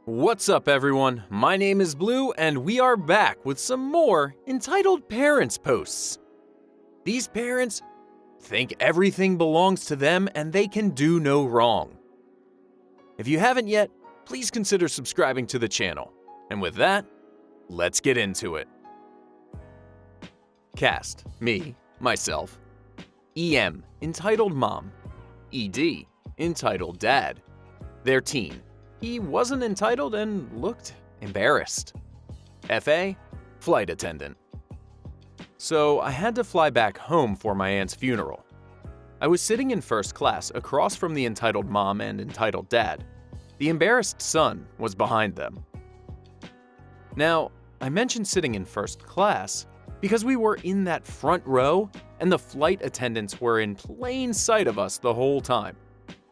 What's up, everyone? My name is Blue, and we are back with some more Entitled Parents posts. These parents think everything belongs to them and they can do no wrong. If you haven't yet, please consider subscribing to the channel. And with that, let's get into it. Cast, me, myself. EM, entitled mom. ED, entitled dad. Their teen. He wasn't entitled and looked embarrassed. FA, flight attendant. So I had to fly back home for my aunt's funeral. I was sitting in first class across from the entitled mom and entitled dad. The embarrassed son was behind them. Now, I mentioned sitting in first class because we were in that front row and the flight attendants were in plain sight of us the whole time.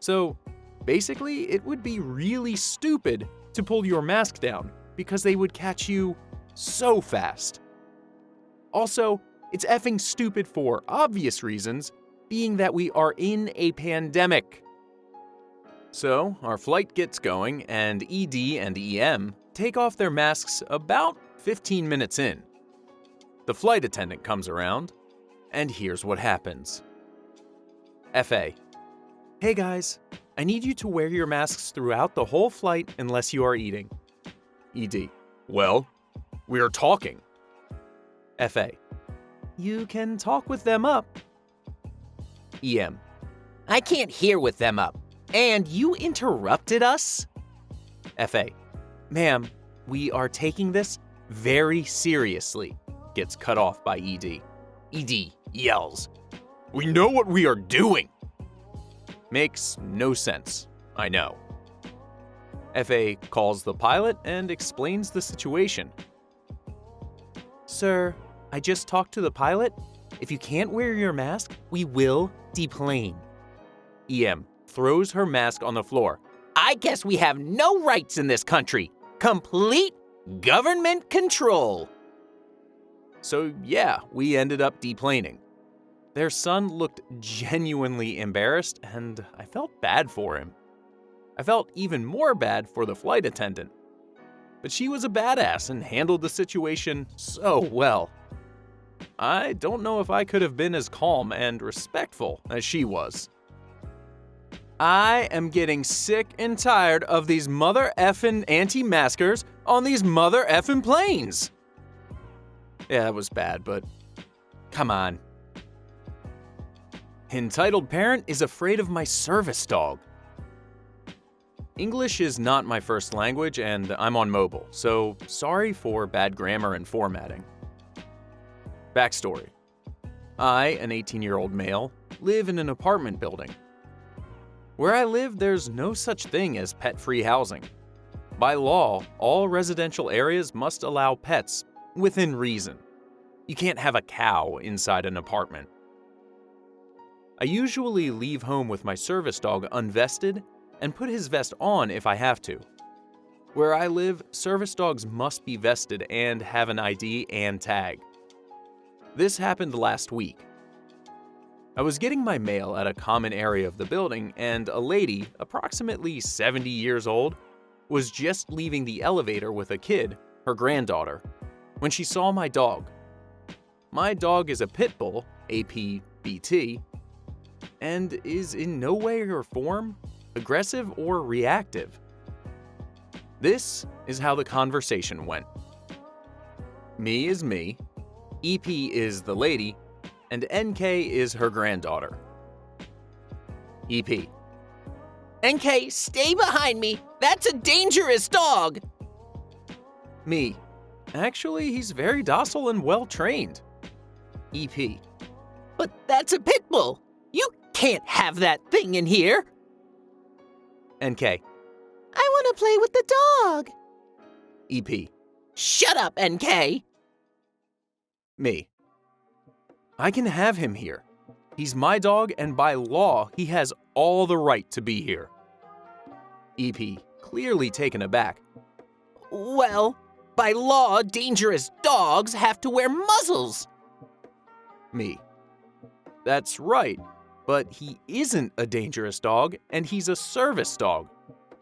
So basically, it would be really stupid to pull your mask down because they would catch you so fast. Also, it's effing stupid for obvious reasons, being that we are in a pandemic. So, our flight gets going and ED and EM take off their masks about 15 minutes in. The flight attendant comes around, and here's what happens. FA. Hey guys, I need you to wear your masks throughout the whole flight unless you are eating. ED. Well, we are talking. FA. You can talk with them up. EM. I can't hear with them up. And you interrupted us? FA. Ma'am, we are taking this very seriously. Gets cut off by ED. ED yells. We know what we are doing. Makes no sense, I know. FA calls the pilot and explains the situation. Sir, I just talked to the pilot. If you can't wear your mask, we will deplane. EM throws her mask on the floor. I guess we have no rights in this country. Complete government control. So yeah, we ended up deplaning. Their son looked genuinely embarrassed, and I felt bad for him. I felt even more bad for the flight attendant. But she was a badass and handled the situation so well. I don't know if I could have been as calm and respectful as she was. I am getting sick and tired of these mother effing anti-maskers on these mother effing planes. Yeah, that was bad, but come on. Entitled parent is afraid of my service dog. English is not my first language and I'm on mobile, so sorry for bad grammar and formatting. Backstory. I, an 18-year-old male, live in an apartment building. Where I live, there's no such thing as pet-free housing. By law, all residential areas must allow pets within reason. You can't have a cow inside an apartment. I usually leave home with my service dog unvested and put his vest on if I have to. Where I live, service dogs must be vested and have an ID and tag. This happened last week. I was getting my mail at a common area of the building, and a lady, approximately 70 years old, was just leaving the elevator with a kid, her granddaughter, when she saw my dog. My dog is a pit bull, APBT, and is in no way or form aggressive or reactive. This is how the conversation went. Me is me, EP is the lady, and NK is her granddaughter. EP. NK, stay behind me! That's a dangerous dog! Me. Actually, he's very docile and well-trained. EP. But that's a pit bull! You can't have that thing in here! NK. I want to play with the dog! EP. Shut up, NK! Me. I can have him here. He's my dog, and by law, he has all the right to be here. EP, clearly taken aback. Well, by law, dangerous dogs have to wear muzzles. Me. That's right, but he isn't a dangerous dog, and he's a service dog.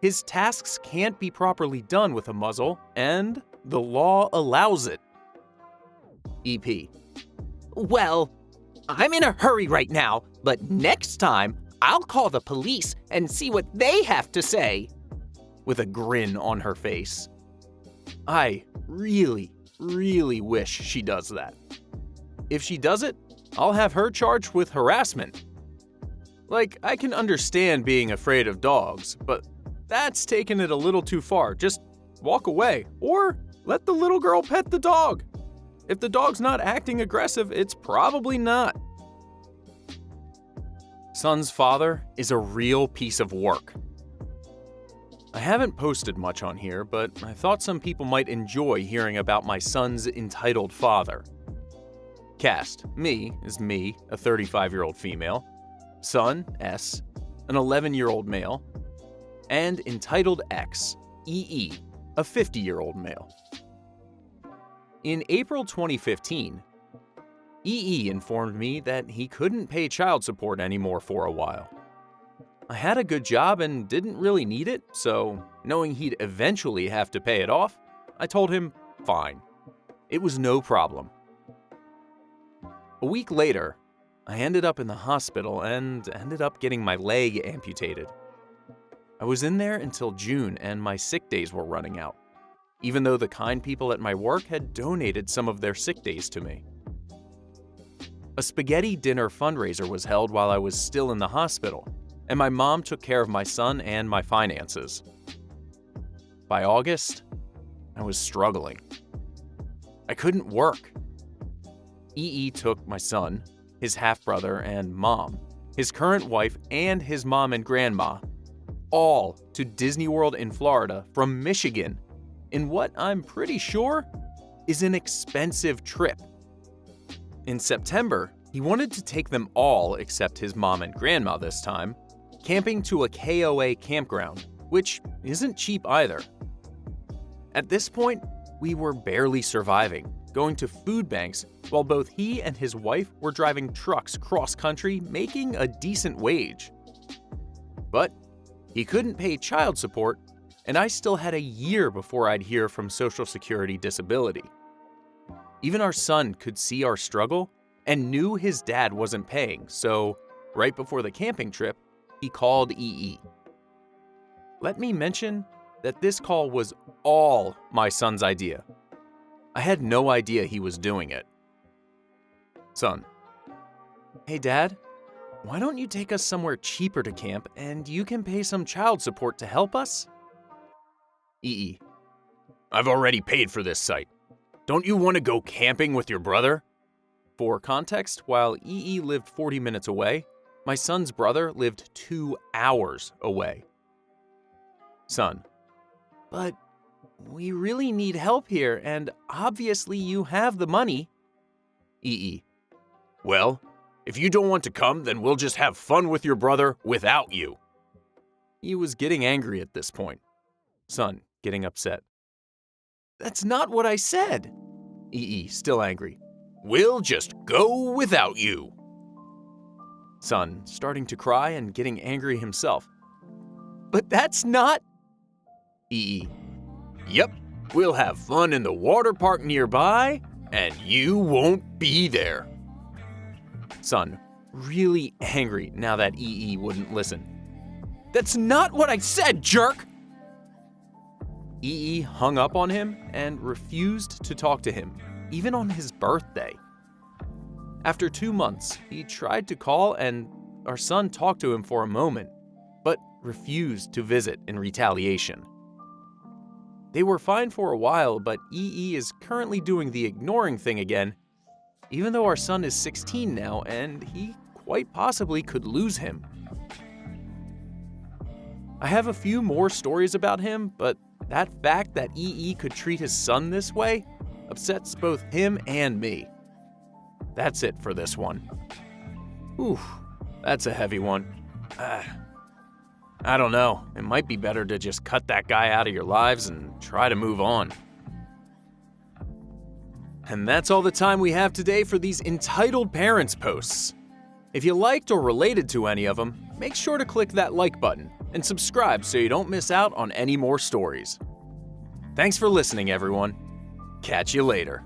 His tasks can't be properly done with a muzzle, and the law allows it. EP. Well, I'm in a hurry right now, but next time I'll call the police and see what they have to say. With a grin on her face. I really wish she does that. If she does it, I'll have her charged with harassment. Like, I can understand being afraid of dogs, but that's taking it a little too far. Just walk away, or let the little girl pet the dog. If the dog's not acting aggressive, it's probably not. Son's father is a real piece of work. I haven't posted much on here, but I thought some people might enjoy hearing about my son's entitled father. Cast: me is me, a 35-year-old female, son, S, an 11-year-old male, and entitled X, EE, a 50-year-old male. In April 2015, EE informed me that he couldn't pay child support anymore for a while. I had a good job and didn't really need it, so knowing he'd eventually have to pay it off, I told him fine. It was no problem. A week later, I ended up in the hospital and ended up getting my leg amputated. I was in there until June and my sick days were running out, even though the kind people at my work had donated some of their sick days to me. A spaghetti dinner fundraiser was held while I was still in the hospital, and my mom took care of my son and my finances. By August, I was struggling. I couldn't work. EE took my son, his half-brother and mom, his current wife, and his mom and grandma, all to Disney World in Florida from Michigan, in what I'm pretty sure is an expensive trip. In September, he wanted to take them all, except his mom and grandma this time, camping to a KOA campground, which isn't cheap either. At this point, we were barely surviving, going to food banks while both he and his wife were driving trucks cross-country, making a decent wage. But he couldn't pay child support, and I still had a year before I'd hear from Social Security Disability. Even our son could see our struggle and knew his dad wasn't paying, so right before the camping trip, he called EE. Let me mention that this call was all my son's idea. I had no idea he was doing it. Son: hey Dad, why don't you take us somewhere cheaper to camp and you can pay some child support to help us? EE: I've already paid for this site. Don't you want to go camping with your brother? For context, while EE lived 40 minutes away, my son's brother lived 2 hours away. Son: but we really need help here, and obviously you have the money. EE: well, if you don't want to come, then we'll just have fun with your brother without you. He was getting angry at this point. Son getting upset. That's not what I said. EE still angry. We'll just go without you. Son starting to cry and getting angry himself. But that's not... EE: yep, we'll have fun in the water park nearby, and you won't be there. Son really angry now that EE wouldn't listen. That's not what I said, jerk! EE hung up on him and refused to talk to him, even on his birthday. After 2 months, he tried to call and our son talked to him for a moment, but refused to visit in retaliation. They were fine for a while, but EE is currently doing the ignoring thing again, even though our son is 16 now and he quite possibly could lose him. I have a few more stories about him, but that fact that EE could treat his son this way upsets both him and me. That's it for this one. Oof, that's a heavy one. I don't know, it might be better to just cut that guy out of your lives and try to move on. And that's all the time we have today for these Entitled Parents posts. If you liked or related to any of them, make sure to click that like button and subscribe so you don't miss out on any more stories. Thanks for listening, everyone. Catch you later.